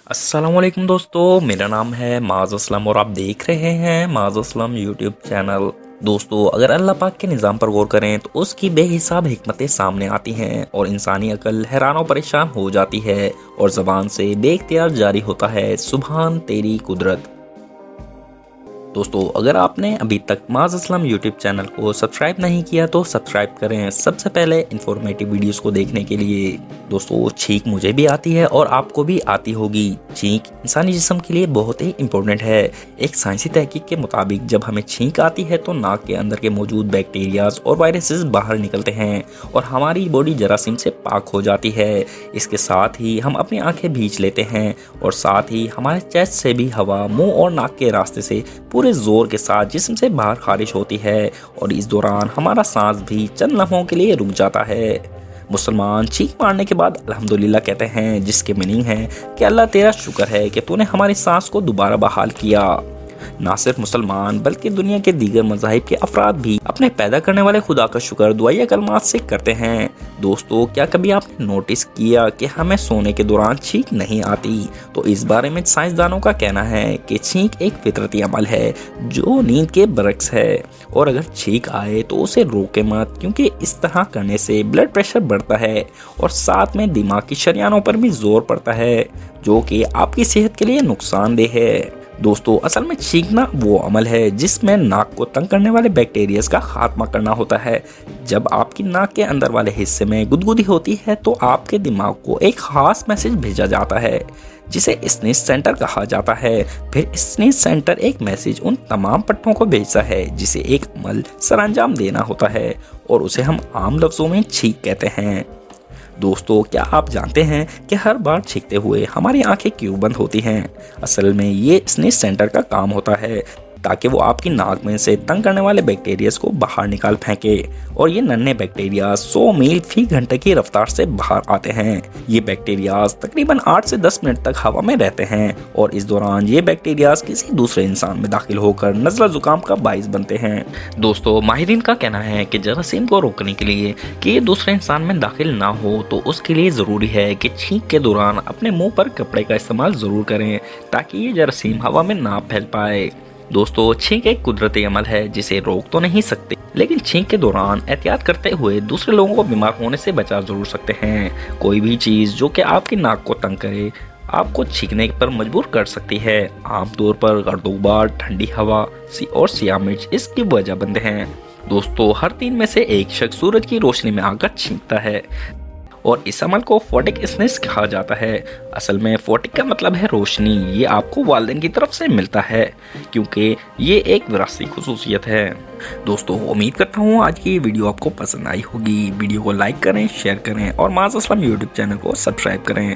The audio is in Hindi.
अस्सलामुअलैकुम दोस्तों, मेरा नाम है माज़ असलम और आप देख रहे हैं माज़ असलम यूट्यूब चैनल। दोस्तों, अगर अल्लाह पाक के निज़ाम पर गौर करें तो उसकी बेहिसाब हिकमतें सामने आती हैं और इंसानी अकल हैरान और परेशान हो जाती है और ज़बान से बेख्तियार जारी होता है सुभान तेरी कुदरत। दोस्तों, अगर आपने अभी तक माज़ असलम यूट्यूब चैनल को सब्सक्राइब नहीं किया तो सब्सक्राइब करें सबसे पहले इंफॉर्मेटिव वीडियोस को देखने के लिए। दोस्तों, छींक मुझे भी आती है और आपको भी आती होगी। छींक इंसानी जिस्म के लिए बहुत ही इम्पोर्टेंट है। एक साइंसी तहकीक के मुताबिक जब हमें छींक आती है तो नाक के अंदर के मौजूद बैक्टीरियाज और वायरसेस बाहर निकलते हैं और हमारी बॉडी जरासीम से पाक हो जाती है। इसके साथ ही हम अपनी आंखें भींच लेते हैं और साथ ही हमारे चेस्ट से भी हवा मुंह और नाक के रास्ते से पूरे जोर के साथ जिस्म से बाहर खारिज होती है और इस दौरान हमारा सांस भी चंद लम्हों के लिए रुक जाता है। मुसलमान चीख मारने के बाद अल्हम्दुलिल्लाह कहते हैं, जिसके मीनिंग है कि अल्लाह तेरा शुक्र है कि तूने हमारी सांस को दोबारा बहाल किया। ना सिर्फ मुसलमान बल्कि दुनिया के दीगर मज़ाहिब के अफराद भी अपने पैदा करने वाले खुदा का शुक्र दुआया कलमात से करते हैं। दोस्तों, क्या कभी आपने नोटिस किया कि हमें सोने के दौरान छींक नहीं आती? तो इस बारे में साइंसदानों का कहना है कि छींक एक फितरती अमल है जो नींद के बरक्स है और अगर छींक आए तो उसे रोके मत, क्योंकि इस तरह करने से ब्लड प्रेशर बढ़ता है और साथ में दिमाग की शरियानों पर भी जोर पड़ता है जो कि आपकी सेहत के लिए नुकसानदेह है। दोस्तों, असल में छींकना वो अमल है जिसमें नाक को तंग करने वाले बैक्टीरियाज का खात्मा करना होता है। जब आपकी नाक के अंदर वाले हिस्से में गुदगुदी होती है तो आपके दिमाग को एक खास मैसेज भेजा जाता है जिसे स्नीज सेंटर कहा जाता है। फिर स्नीज सेंटर एक मैसेज उन तमाम पट्टों को भेजता है जिसे एक अमल सरअंजाम देना होता है और उसे हम आम लफ्जों में छींक कहते हैं। दोस्तों, क्या आप जानते हैं कि हर बार छींकते हुए हमारी आंखें क्यों बंद होती हैं? असल में ये स्नीज सेंटर का काम होता है ताकि वो आपकी नाक में से तंग करने वाले बैक्टीरियाज को बाहर निकाल फेंके और ये नन्हे बैक्टीरियाज 100 मील फी घंटे की रफ्तार से बाहर आते हैं। ये बैक्टीरियाज तकरीबन 8 से 10 मिनट तक हवा में रहते हैं और इस दौरान ये बैक्टीरियाज किसी दूसरे इंसान में दाखिल होकर नज़ला जुकाम का बाइस बनते हैं। दोस्तों, माहिरीन का कहना है कि जरासीम को रोकने के लिए कि ये दूसरे इंसान में दाखिल ना हो तो उसके लिए ज़रूरी है कि छींक के दौरान अपने मुंह पर कपड़े का इस्तेमाल ज़रूर करें ताकि ये जरासीम हवा में ना फैल पाए। दोस्तों, छींक एक कुदरती अमल है जिसे रोक तो नहीं सकते, लेकिन छींक के दौरान एहतियात करते हुए दूसरे लोगों को बीमार होने से बचा जरूर सकते हैं। कोई भी चीज़ जो कि आपकी नाक को तंग करे आपको छींकने पर मजबूर कर सकती है। आमतौर पर गर्दूबार, ठंडी हवा और सियाह मिर्च इसकी वजह बनते हैं। दोस्तों, हर 3 में से एक शख्स सूरज की रोशनी में आकर छींकता है और इस अमल को फोटिक स्नेस कहा जाता है। असल में फोटिक का मतलब है रोशनी। ये आपको वालिदैन की तरफ से मिलता है क्योंकि ये एक विरासती खुसूसियत है। दोस्तों, उम्मीद करता हूँ आज की वीडियो आपको पसंद आई होगी। वीडियो को लाइक करें, शेयर करें और माज़ असलम यूट्यूब चैनल को सब्सक्राइब करें।